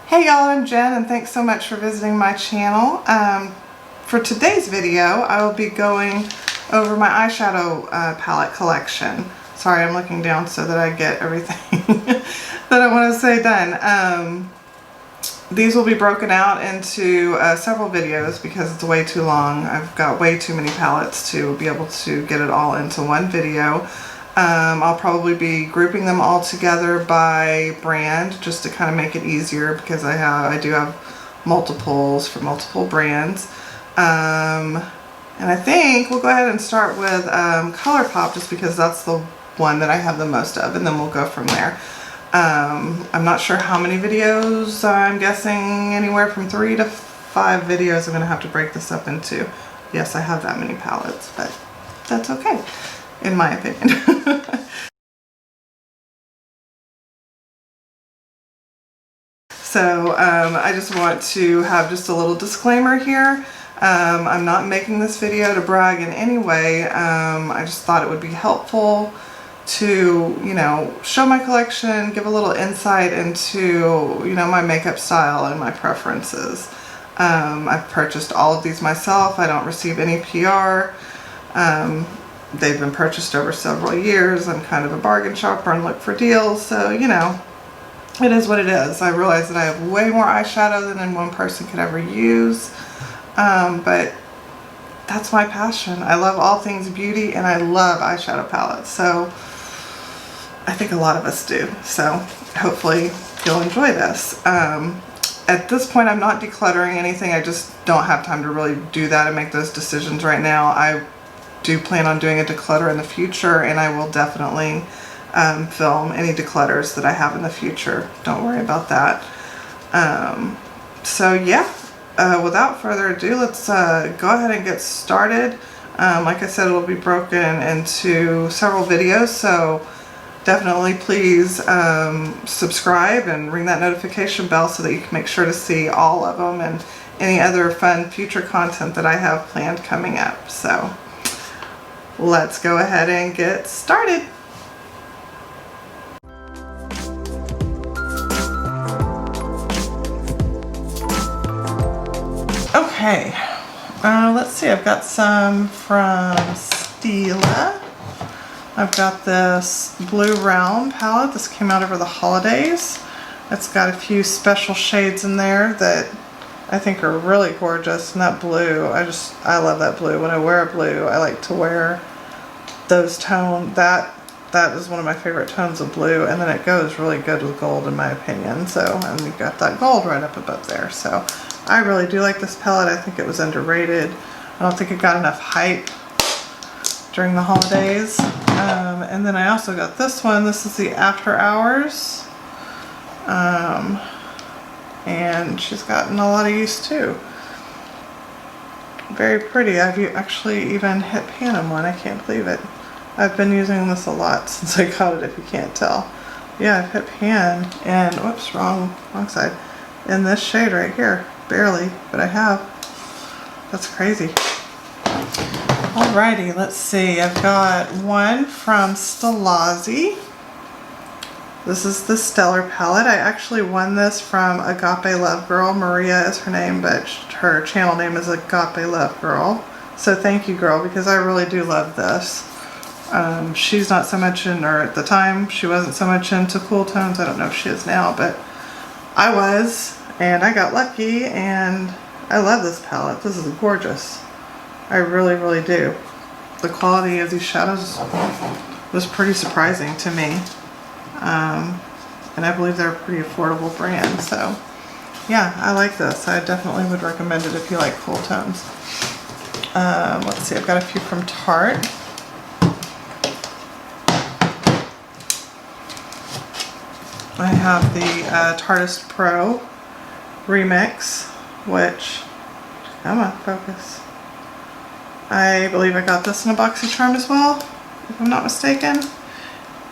Hey y'all, I'm Jen and thanks so much for visiting my channel. For today's video, I will be going over my eyeshadow palette collection. Sorry, I'm looking down so that I get everything that I want to say done. These will be broken out into several videos because it's way too long. I've got way too many palettes to be able to get it all into one video. I'll probably be grouping them all together by brand just to kind of make it easier because I do have multiples for multiple brands. And I think we'll go ahead and start with ColourPop just because that's the one that I have the most of, and then we'll go from there. I'm not sure how many videos. I'm guessing anywhere from 3 to 5 videos. I'm going to have to break this up into. Yes, I have that many palettes, but that's okay, in my opinion. So I just want to have just a little disclaimer here. I'm not making this video to brag in any way. I just thought it would be helpful to, you know, show my collection, give a little insight into, you know, my makeup style and my preferences. I've purchased all of these myself. I don't receive any PR. They've been purchased over several years. I'm kind of a bargain shopper and look for deals, so, you know, it is what it is. I realize that I have way more eyeshadow than one person could ever use, but that's my passion. I love all things beauty and I love eyeshadow palettes, so I think a lot of us do. So hopefully you'll enjoy this. At this point I'm not decluttering anything. I just don't have time to really do that and make those decisions right now. I do plan on doing a declutter in the future, and I will definitely film any declutters that I have in the future. Don't worry about that. So yeah, without further ado, let's go ahead and get started. Like I said, it will be broken into several videos, so definitely please subscribe and ring that notification bell so that you can make sure to see all of them and any other fun future content that I have planned coming up. So let's go ahead and get started. Okay, let's see, I've got some from Stila. I've got this Blue Realm palette. This came out over the holidays. It's got a few special shades in there that I think are really gorgeous. And that blue, I love that blue. When I wear a blue, I like to wear those tones. That is one of my favorite tones of blue, and then it goes really good with gold in my opinion. So, and we've got that gold right up above there. So I really do like this palette. I think it was underrated. I don't think it got enough hype during the holidays. And then I also got this one. This is the After Hours. And she's gotten a lot of use too. Very pretty. I've actually even hit pan on one. I can't believe it. I've been using this a lot since I got it, if you can't tell. Yeah, I've hit pan and, whoops, wrong side. In this shade right here. Barely, but I have. That's crazy. Alrighty, let's see. I've got one from Stila. This is the Stellar palette. I actually won this from Agape Love Girl. Maria is her name, but her channel name is Agape Love Girl. So thank you, girl, because I really do love this. She's not so much in, or at the time, she wasn't so much into cool tones. I don't know if she is now, but I was, and I got lucky, and I love this palette. This is gorgeous. I really, really do. The quality of these shadows was pretty surprising to me. And I believe they're a pretty affordable brand. So yeah, I like this. I definitely would recommend it if you like cool tones. Let's see, I've got a few from Tarte. I have the Tarteist Pro Remix, which, come on, focus. I believe I got this in a BoxyCharm as well, if I'm not mistaken.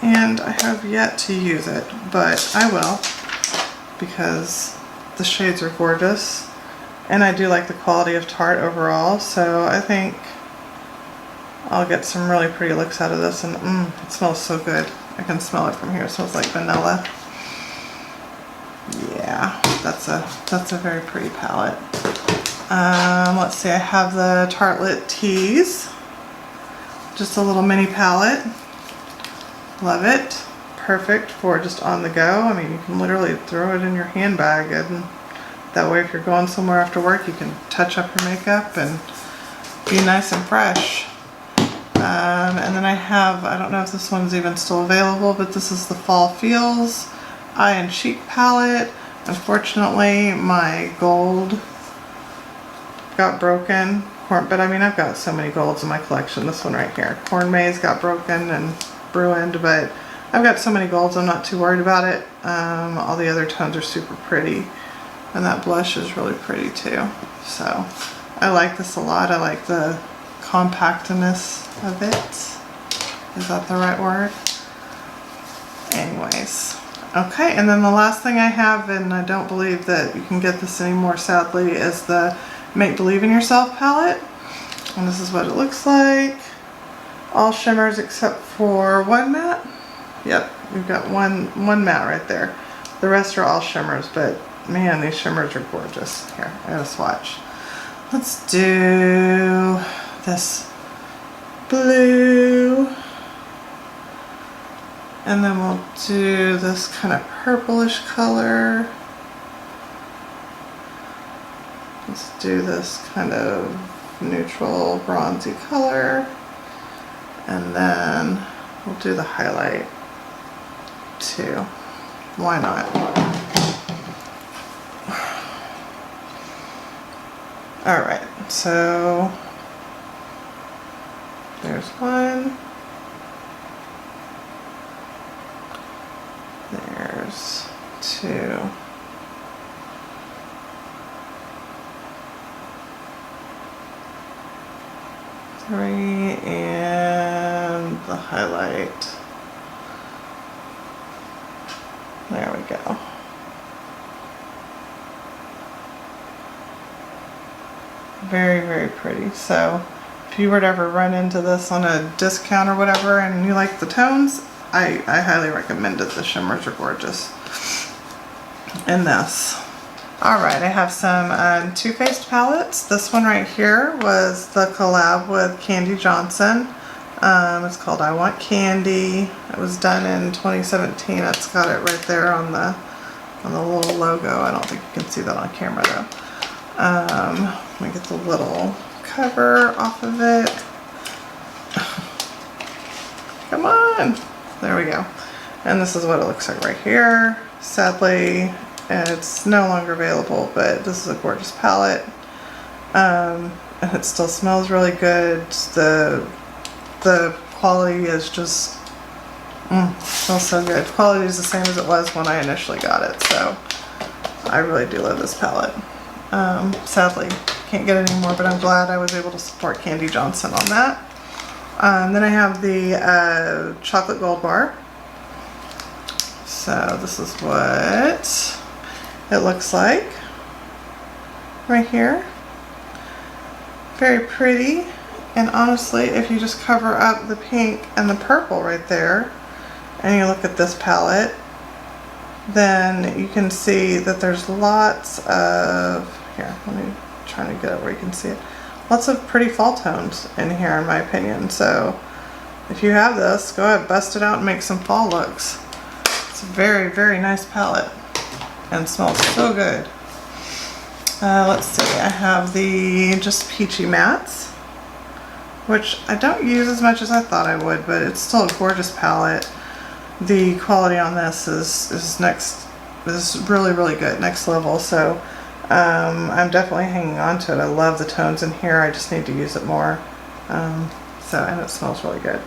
And I have yet to use it, but I will, because the shades are gorgeous. And I do like the quality of Tarte overall, so I think I'll get some really pretty looks out of this. And it smells so good. I can smell it from here. It smells like vanilla. Yeah, that's that's a very pretty palette. Let's see, I have the Tartelette Tease. Just a little mini palette. Love it. Perfect for just on the go. I mean, you can literally throw it in your handbag, and that way if you're going somewhere after work, you can touch up your makeup and be nice and fresh. And then I have, I don't know if this one's even still available, but this is the Fall Feels Eye and Cheek palette. Unfortunately, my gold got broken. But I mean, I've got so many golds in my collection. This one right here, Corn Maze, got broken and ruined, but I've got so many golds, I'm not too worried about it. All the other tones are super pretty, and that blush is really pretty too. So I like this a lot. I like the compactness of it. Is that the right word? Anyways, okay, and then the last thing I have, and I don't believe that you can get this anymore sadly, is the Make Believe in Yourself palette. And this is what it looks like. All shimmers except for one matte. Yep, we've got one matte right there. The rest are all shimmers, but man, these shimmers are gorgeous. Here, I gotta swatch. Let's do this blue. And then we'll do this kind of purplish color. Let's do this kind of neutral bronzy color. And then we'll do the highlight too. Why not? Alright, so there's one. There's two. Three, and the highlight. There we go. Very, very pretty. So if you were to ever run into this on a discount or whatever and you like the tones, I highly recommend it. The shimmers are gorgeous in this. Alright, I have some Too Faced palettes. This one right here was the collab with Kandee Johnson. It's called I Want Kandee. It was done in 2017. It's got it right there on the little logo. I don't think you can see that on camera though. Let me get the little cover off of it. Come on! There we go. And this is what it looks like right here. Sadly, it's no longer available, but this is a gorgeous palette. And it still smells really good. The quality is just, smells so good. The quality is the same as it was when I initially got it, so I really do love this palette. Sadly, can't get it anymore, but I'm glad I was able to support Kandee Johnson on that. Then I have the chocolate gold bar. So this is what it looks like right here. Very pretty. And honestly, if you just cover up the pink and the purple right there, and you look at this palette, then you can see that there's lots of, here, let me try to get it where you can see it. Lots of pretty fall tones in here, in my opinion. So if you have this, go ahead, bust it out and make some fall looks. It's a very, very nice palette and smells so good. Let's see, I have the just Peachy mattes, which I don't use as much as I thought I would, but it's still a gorgeous palette. The quality on this is really, really good, next level. So I'm definitely hanging on to it. I love the tones in here. I just need to use it more. And it smells really good.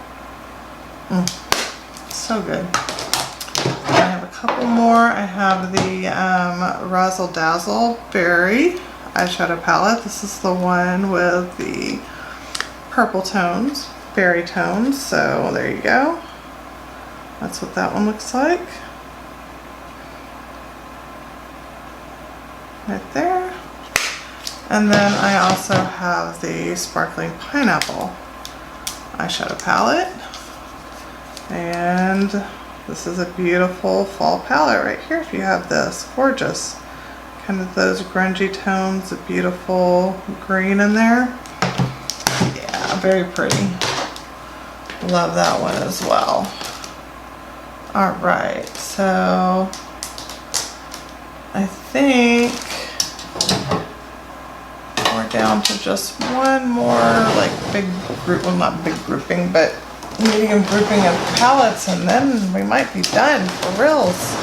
So good. I have a couple more. I have the Razzle Dazzle Berry eyeshadow palette. This is the one with the purple tones, berry tones. So there you go. That's what that one looks like. Right there. And then I also have the Sparkling Pineapple eyeshadow palette. And this is a beautiful fall palette right here if you have this. Gorgeous. kind of those grungy tones, a beautiful green in there. Yeah, very pretty. Love that one as well. All right, so I think we're down to just one more like big group, well not big grouping, but medium grouping of palettes, and then we might be done for reals.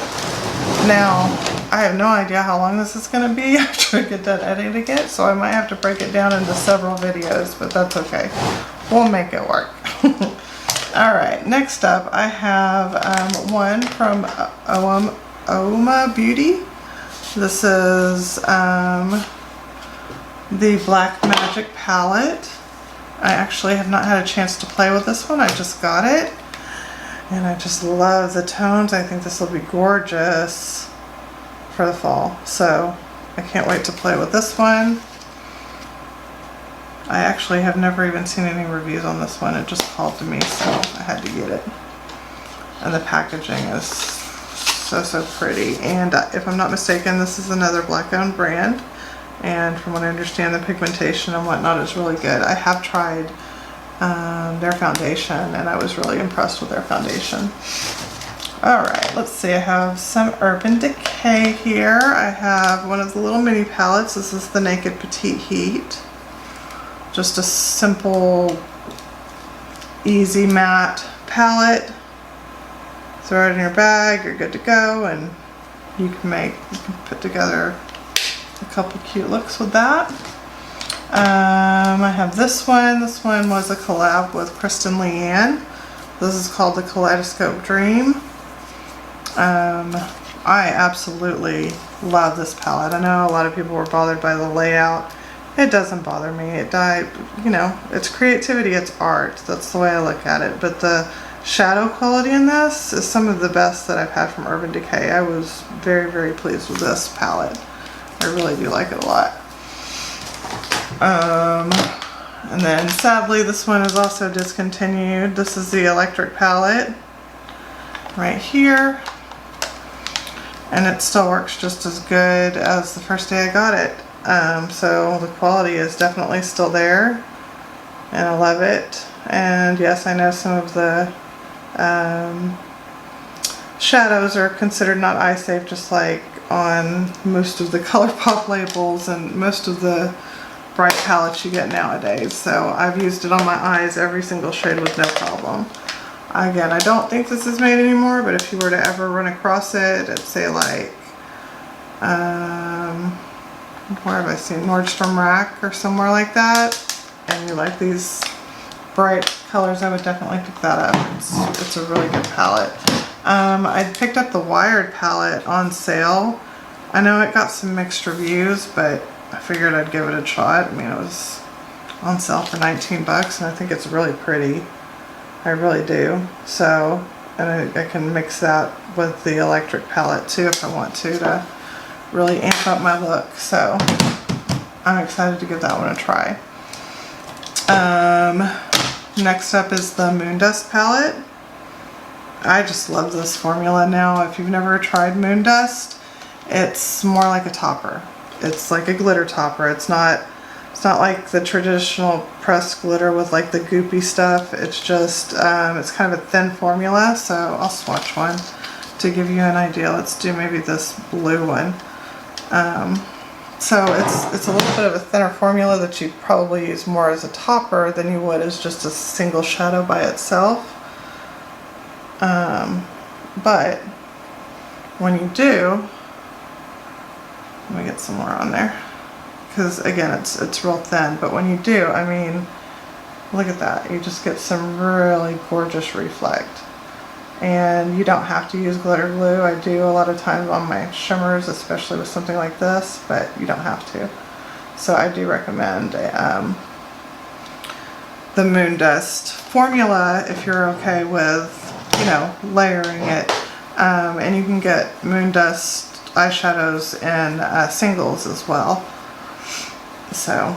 Now, I have no idea how long this is going to be after I get done editing it, so I might have to break it down into several videos, but that's okay. We'll make it work. Alright, next up I have one from Uoma Beauty. This is the Black Magic palette. I actually have not had a chance to play with this one. I just got it. And I just love the tones. I think this will be gorgeous for the fall. So I can't wait to play with this one. I actually have never even seen any reviews on this one. It just called to me, so I had to get it. And the packaging is so pretty. And if I'm not mistaken, this is another black-owned brand. And from what I understand, the pigmentation and whatnot is really good. I have tried their foundation, and I was really impressed with their foundation. Alright, let's see. I have some Urban Decay here. I have one of the little mini palettes. This is the Naked Petite Heat. Just a simple, easy matte palette. Throw it in your bag, you're good to go, and you can put together a couple cute looks with that. I have this one. This one was a collab with Kristen and LeAnn. This is called the Kaleidoscope Dream. I absolutely love this palette. I know a lot of people were bothered by the layout. It doesn't bother me. You know, it's creativity, it's art. That's the way I look at it. But the shadow quality in this is some of the best that I've had from Urban Decay. I was very pleased with this palette. I really do like it a lot. And then sadly this one is also discontinued. This is the electric palette right here. And it still works just as good as the first day I got it. So the quality is definitely still there, and I love it. And yes, I know some of the shadows are considered not eye safe, just like on most of the ColourPop labels and most of the bright palettes you get nowadays. So I've used it on my eyes, every single shade with no problem. Again, I don't think this is made anymore, but if you were to ever run across it at, say, like where have I seen, Nordstrom Rack or somewhere like that, and you like these bright colors, I would definitely pick that up. It's a really good palette. I picked up the Wired palette on sale. I know it got some mixed reviews, but I figured I'd give it a shot. I mean, it was on sale for 19 bucks, and I think it's really pretty. I really do. So, and I can mix that with the electric palette too if I want to really amp up my look. So I'm excited to give that one a try. Next up is the Moondust palette. I just love this formula now. If you've never tried Moondust, it's more like a topper. It's like a glitter topper. It's not like the traditional pressed glitter with like the goopy stuff. It's just, it's kind of a thin formula. So I'll swatch one to give you an idea. Let's do maybe this blue one. So it's a little bit of a thinner formula that you probably use more as a topper than you would as just a single shadow by itself. But when you do, let me get some more on there, because again it's real thin, but when you do, I mean, look at that, you just get some really gorgeous reflect. And you don't have to use glitter glue. I do a lot of times on my shimmers, especially with something like this, but you don't have to. So I do recommend the Moondust formula if you're okay with, you know, layering it. And you can get Moondust eyeshadows in singles as well. So,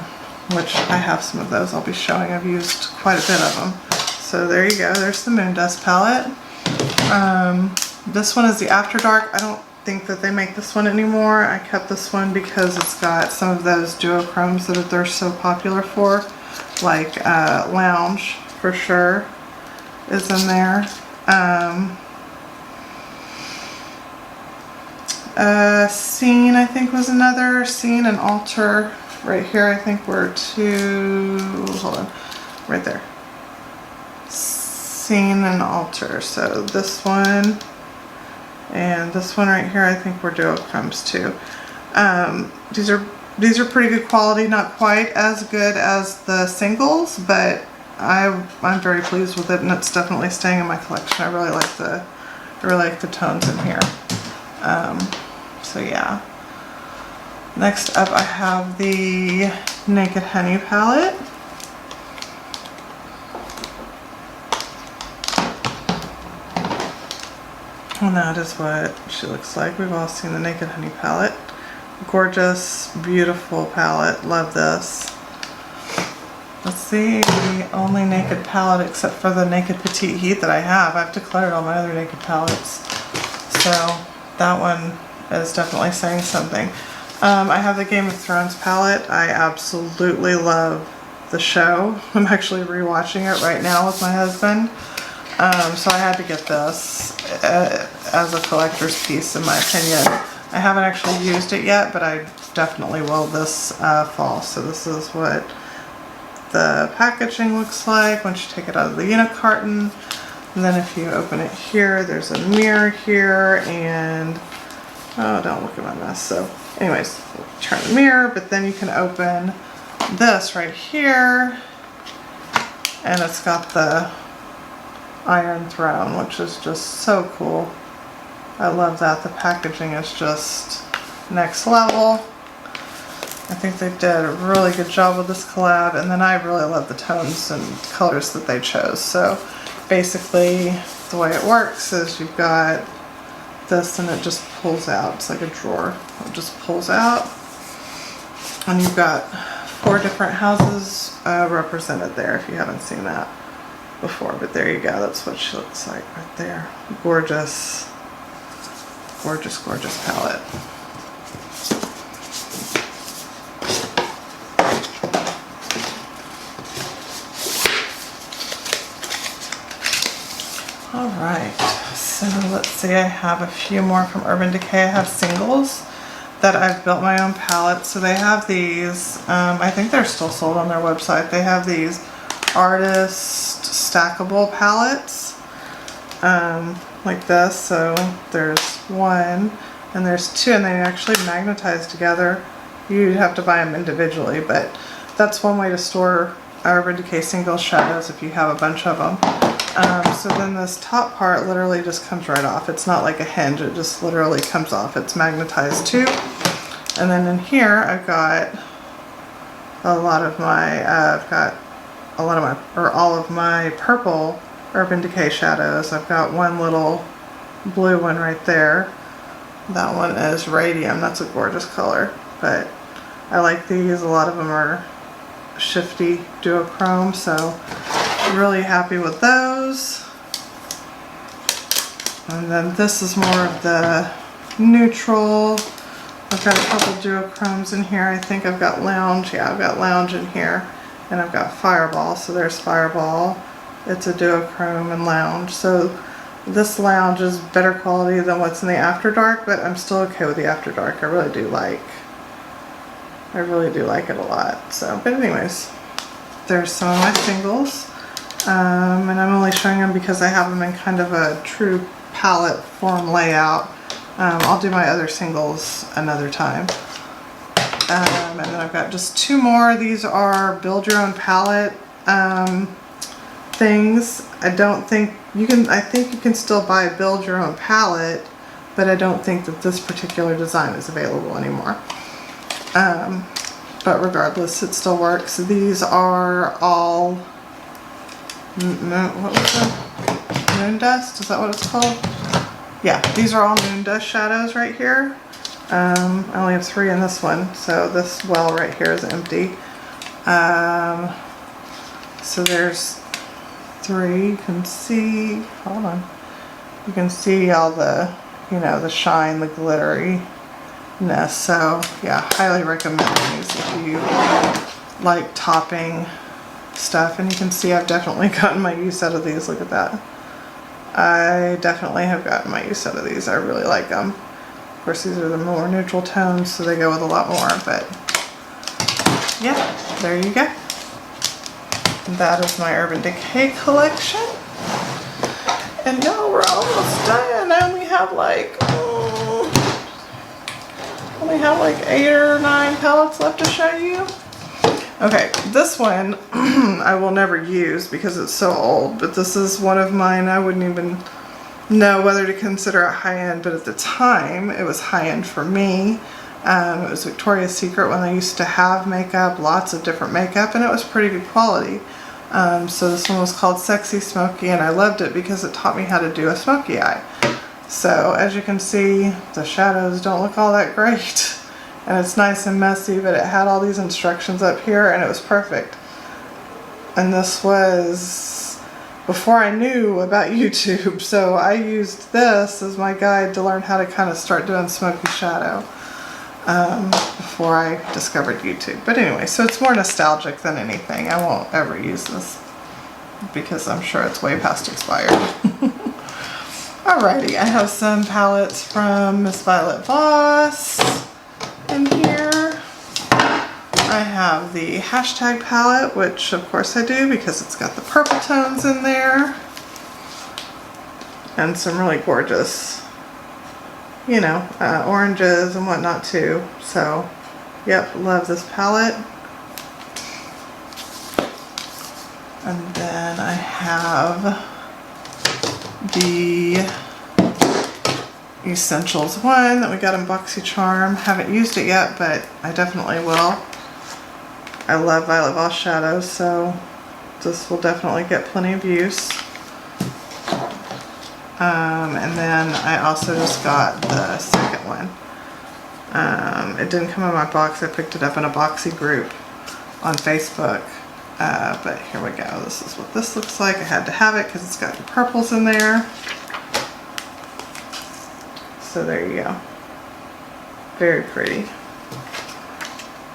which I have some of those I'll be showing. I've used quite a bit of them. So there you go. There's the Moondust palette. This one is the After Dark. I don't think that they make this one anymore. I kept this one because it's got some of those duochromes that they're so popular for, like Lounge for sure is in there. Scene, I think, was another. Scene and Alter right here, I think were two, hold on, right there. Scene and Alter. So this one and this one right here, I think were duochromes too. These are pretty good quality, not quite as good as the singles, but I'm very pleased with it, and it's definitely staying in my collection. I really like the tones in here. So yeah. Next up, I have the Naked Honey palette. And that is what she looks like. We've all seen the Naked Honey palette. Gorgeous, beautiful palette. Love this. That's the only Naked palette except for the Naked Petite Heat that I have. I've declared all my other Naked palettes. So that one is definitely saying something. I have the Game of Thrones palette. I absolutely love the show. I'm actually rewatching it right now with my husband. So I had to get this as a collector's piece, in my opinion. I haven't actually used it yet, but I definitely will this fall. So this is what the packaging looks like once you take it out of the unit carton. And then if you open it here, there's a mirror here, and oh, don't look at my mess. So anyways, turn the mirror, but then you can open this right here, and it's got the Iron Throne, which is just so cool. I love that. The packaging is just next level. I think they did a really good job with this collab, and then I really love the tones and colors that they chose. So basically the way it works is you've got this and it just pulls out. It's like a drawer. It just pulls out, and you've got 4 different houses represented there if you haven't seen that before. But there you go. That's what she looks like right there. Gorgeous, gorgeous, gorgeous palette. Alright, so let's see, I have a few more from Urban Decay. I have singles that I've built my own palette. So they have these, I think they're still sold on their website. They have these artist stackable palettes, like this. So there's 1 and there's 2, and they actually magnetize together. You'd have to buy them individually, but that's one way to store Urban Decay single shadows if you have a bunch of them. So then this top part literally just comes right off. It's not like a hinge, it just literally comes off. It's magnetized too. And then in here I've got all of my purple Urban Decay shadows. I've got one little blue one right there. That one is Radium. That's a gorgeous color, but I like these. A lot of them are shifty duochrome, so really happy with those. And then this is more of the neutral. I've got a couple duochromes in here. I think I've got Lounge. Yeah, I've got Lounge in here, and I've got Fireball. So there's Fireball. It's a duochrome and Lounge. So this Lounge is better quality than what's in the After Dark, but I'm still okay with the After Dark. I really do like it a lot. So, but anyways, there's some of my singles. And I'm only showing them because I have them in kind of a true palette form layout. I'll do my other singles another time. And then I've got just 2 more. These are build your own palette things. I think you can still buy a build your own palette, but I don't think that this particular design is available anymore. But regardless, it still works. These are all what was it? Moondust? Is that what it's called? Yeah, these are all Moondust shadows right here. I only have 3 in this one, so this well right here is empty. So there's 3. You can see, hold on. You can see all the you know, the shine, the glitteriness. So yeah, highly recommend these if you like topping stuff. And you can see I've definitely gotten my use out of these. Look at that. I definitely have gotten my use out of these. I really like them. Of course, these are the more neutral tones, so they go with a lot more, but yeah, there you go. That is my Urban Decay collection. And now we're almost done. I only have like 8 or 9 palettes left to show you. Okay, this one I will never use because it's so old, but this is one of mine. I wouldn't even know whether to consider it high-end, but at the time it was high-end for me. It was Victoria's Secret when they used to have makeup, lots of different makeup, and it was pretty good quality. So this one was called Sexy Smoky, and I loved it because it taught me how to do a smoky eye. So as you can see, the shadows don't look all that great. And it's nice and messy, but it had all these instructions up here and it was perfect. And this was before I knew about YouTube, so I used this as my guide to learn how to kind of start doing smoky shadow before I discovered YouTube. But anyway, so it's more nostalgic than anything. I won't ever use this because I'm sure it's way past expired. Alrighty, I have some palettes from Miss Violet Voss in here. I have the hashtag palette, which of course I do because it's got the purple tones in there. And some really gorgeous, you know, oranges and whatnot too. So, yep, love this palette. And then I have the Essentials one that we got in BoxyCharm. Haven't used it yet, but I definitely will. I love Violet Voss shadows, so this will definitely get plenty of use. And then I also just got the second one. It didn't come in my box. I picked it up in a Boxy group on Facebook. But here we go. This is what this looks like. I had to have it because it's got the purples in there. So there you go. Very pretty.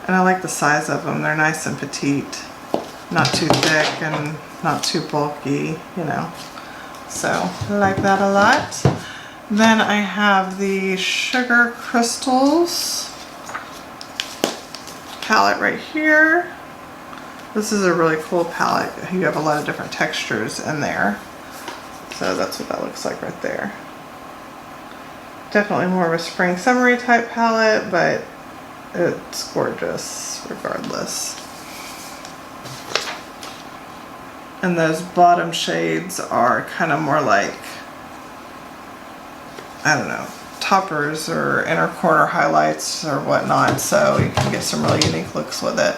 And I like the size of them. They're nice and petite. Not too thick and not too bulky, you know. So I like that a lot. Then I have the Sugar Crystals palette right here. This is a really cool palette. You have a lot of different textures in there. So that's what that looks like right there. Definitely more of a spring summery type palette, but it's gorgeous regardless. And those bottom shades are kind of more like, I don't know, toppers or inner corner highlights or whatnot, so you can get some really unique looks with it.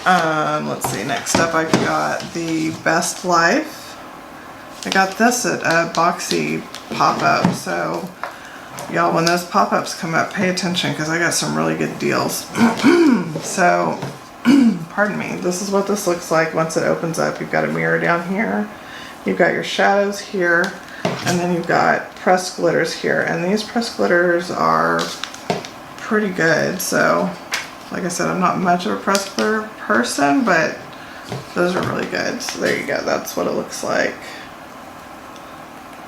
Let's see, next up I got the Best Life. I got this at a Boxy pop-up, so y'all, when those pop-ups come up, pay attention because I got some really good deals. So, pardon me, this is what this looks like once it opens up. You've got a mirror down here, you've got your shadows here, and then you've got pressed glitters here. And these pressed glitters are pretty good. So, like I said, I'm not much of a pressed glitter person, but those are really good. So there you go, that's what it looks like.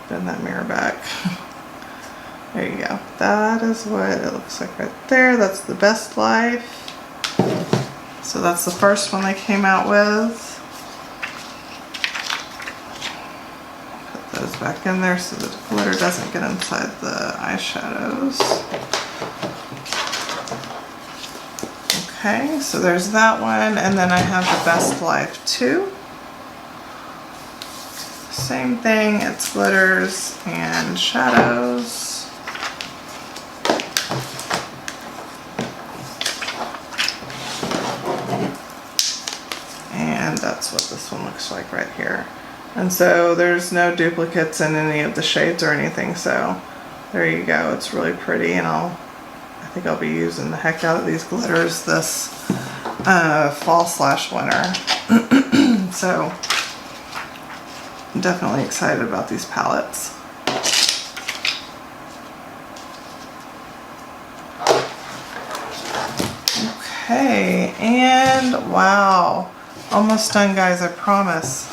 Bend that mirror back. There you go. That is what it looks like right there. That's the Best Life. So that's the first one they came out with. Put those back in there so the glitter doesn't get inside the eyeshadows. Okay, so there's that one. And then I have the Best Life 2. Same thing, it's glitters and shadows. And that's what this one looks like right here. And so there's no duplicates in any of the shades or anything, so there you go. It's really pretty, and I think I'll be using the heck out of these glitters this fall/winter. So I'm definitely excited about these palettes. Okay, and wow, almost done, guys, I promise.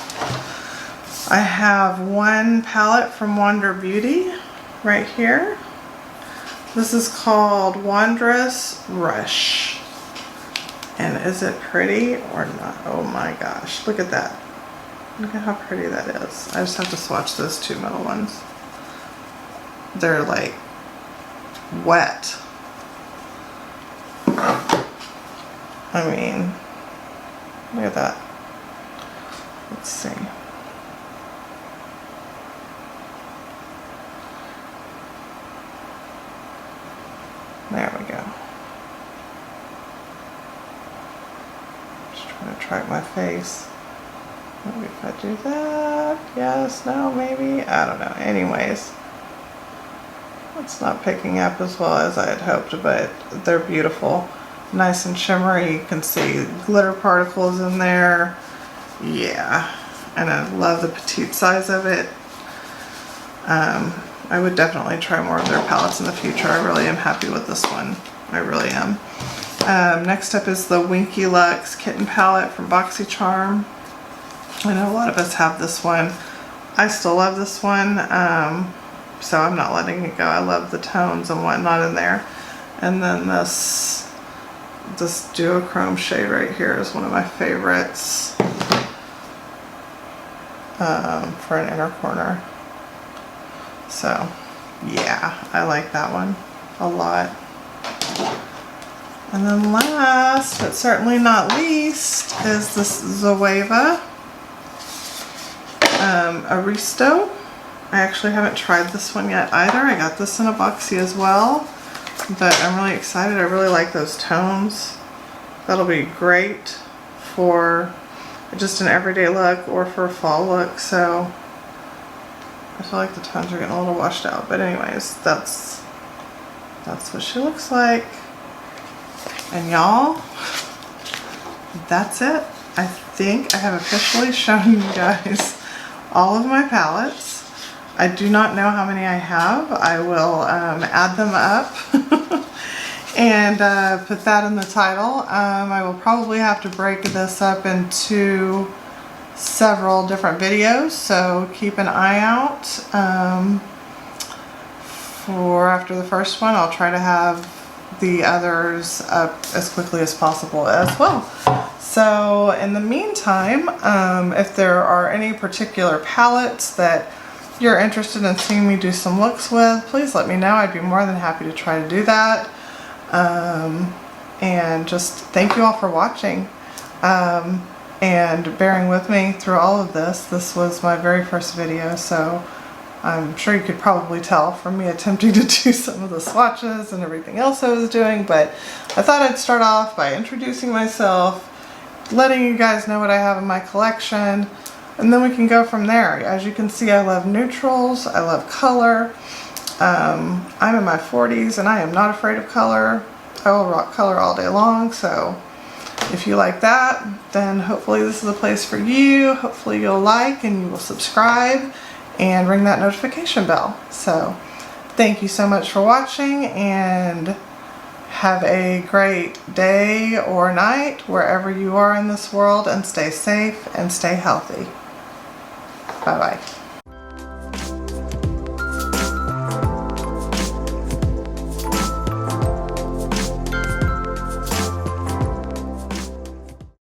I have one palette from Wander Beauty right here. This is called Wondrous Rush. And is it pretty or not? Oh my gosh, look at that. Look at how pretty that is. I just have to swatch those two middle ones. They're like wet. I mean, look at that. Let's see. There we go. Just trying to track my face. Maybe if I do that, yes, no, maybe, I don't know. Anyways, it's not picking up as well as I had hoped, but they're beautiful. Nice and shimmery. You can see glitter particles in there. Yeah, and I love the petite size of it. I would definitely try more of their palettes in the future. I really am happy with this one. I really am. Next up is the Winky Luxe Kitten Palette from BoxyCharm. I know a lot of us have this one. I still love this one, so I'm not letting it go. I love the tones and whatnot in there. And then this duochrome shade right here is one of my favorites for an inner corner. So yeah, I like that one a lot. And then last but certainly not least is this Zoeva Aristo. I actually haven't tried this one yet either. I got this in a boxy as well, but I'm really excited. I really like those tones. That'll be great for just an everyday look or for a fall look. So I feel like the tones are getting a little washed out, but anyways, that's what she looks like. And y'all, that's it. I think I have officially shown you guys all of my palettes. I do not know how many I have. I will add them up and put that in the title. I will probably have to break this up into several different videos, so keep an eye out for after the first one. I'll try to have the others up as quickly as possible as well. So in the meantime, if there are any particular palettes that you're interested in seeing me do some looks with, please let me know. I'd be more than happy to try to do that. And just thank you all for watching and bearing with me through all of this. This was my very first video, so I'm sure you could probably tell from me attempting to do some of the swatches and everything else I was doing, but I thought I'd start off by introducing myself, letting you guys know what I have in my collection, and then we can go from there. As you can see, I love neutrals, I love color. I'm in my 40s and I am not afraid of color. I will rock color all day long, so if you like that, then hopefully this is a place for you. Hopefully you'll like and you will subscribe and ring that notification bell. So thank you so much for watching, and have a great day or night wherever you are in this world, and stay safe and stay healthy. Bye bye.